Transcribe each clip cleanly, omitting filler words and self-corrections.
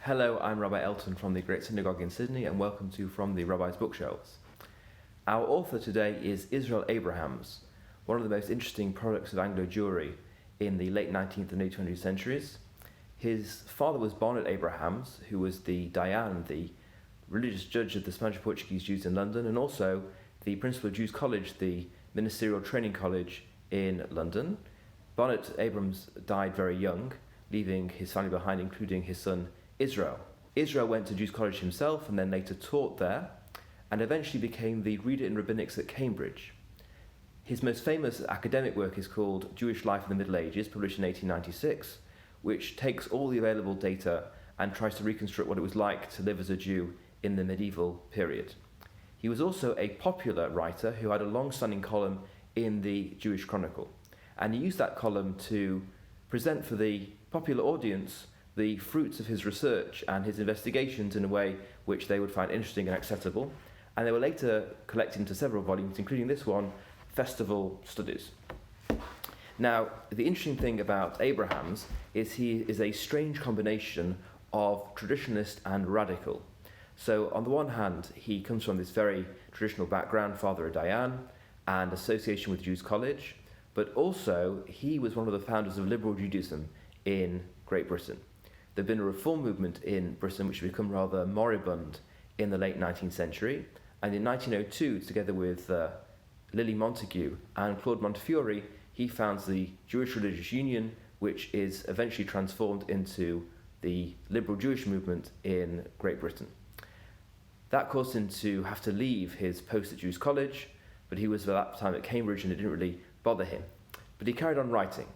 Hello, I'm Rabbi Elton from the Great Synagogue in Sydney, and welcome to From the Rabbi's Bookshelves. Our author today is Israel Abrahams, one of the most interesting products of Anglo Jewry in the late 19th and early 20th centuries. His father was Barnet Abrahams, who was the Dayan, the religious judge of the Spanish-Portuguese Jews in London, and also the principal of Jews College, the ministerial training college in London. Barnet Abrahams died very young, leaving his family behind, including his son Israel. Israel went to Jews College himself and then later taught there, and eventually became the reader in rabbinics at Cambridge. His most famous academic work is called Jewish Life in the Middle Ages, published in 1896, which takes all the available data and tries to reconstruct what it was like to live as a Jew in the medieval period. He was also a popular writer who had a long-standing column in the Jewish Chronicle, and he used that column to present for the popular audience the fruits of his research and his investigations in a way which they would find interesting and acceptable, and they were later collected into several volumes, including this one, Festival Studies. Now, the interesting thing about Abrahams is he is a strange combination of traditionalist and radical. So on the one hand, he comes from this very traditional background, father of Dayan, and association with Jews College, but also he was one of the founders of liberal Judaism in Great Britain. There had been a reform movement in Britain which had become rather moribund in the late 19th century, and in 1902, together with Lily Montagu and Claude Montefiore, he founds the Jewish Religious Union, which is eventually transformed into the liberal Jewish movement in Great Britain. That caused him to have to leave his post at Jews College, but he was at that time at Cambridge and it didn't really bother him. But he carried on writing.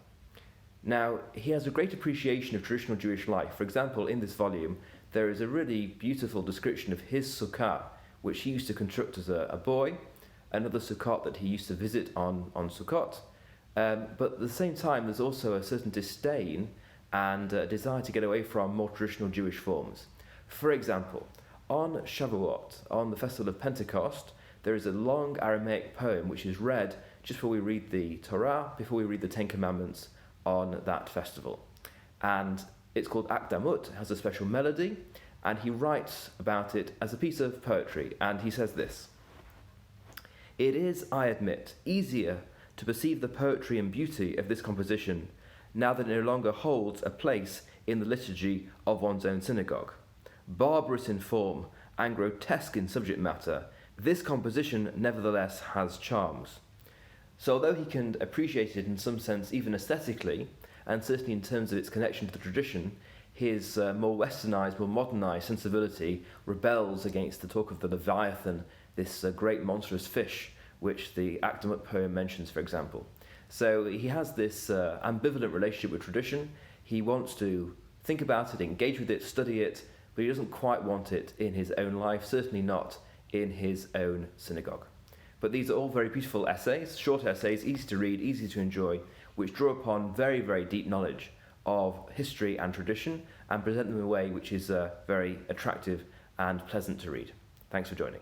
Now, he has a great appreciation of traditional Jewish life. For example, in this volume, there is a really beautiful description of his sukkah, which he used to construct as a boy, another sukkah that he used to visit on Sukkot. But at the same time, there's also a certain disdain and desire to get away from more traditional Jewish forms. For example, on Shavuot, on the festival of Pentecost, there is a long Aramaic poem which is read just before we read the Torah, before we read the Ten Commandments on that festival. And it's called Akdamut, it has a special melody, and he writes about it as a piece of poetry, and he says this: "It is, I admit, easier to perceive the poetry and beauty of this composition now that it no longer holds a place in the liturgy of one's own synagogue. Barbarous in form and grotesque in subject matter, this composition nevertheless has charms." So although he can appreciate it in some sense, even aesthetically, and certainly in terms of its connection to the tradition, his more westernized, more modernized sensibility rebels against the talk of the Leviathan, this great monstrous fish, which the Akdamut poem mentions, for example. So he has this ambivalent relationship with tradition. He wants to think about it, engage with it, study it, but he doesn't quite want it in his own life, certainly not in his own synagogue. But these are all very beautiful essays, short essays, easy to read, easy to enjoy, which draw upon very, very deep knowledge of history and tradition and present them in a way which is very attractive and pleasant to read. Thanks for joining.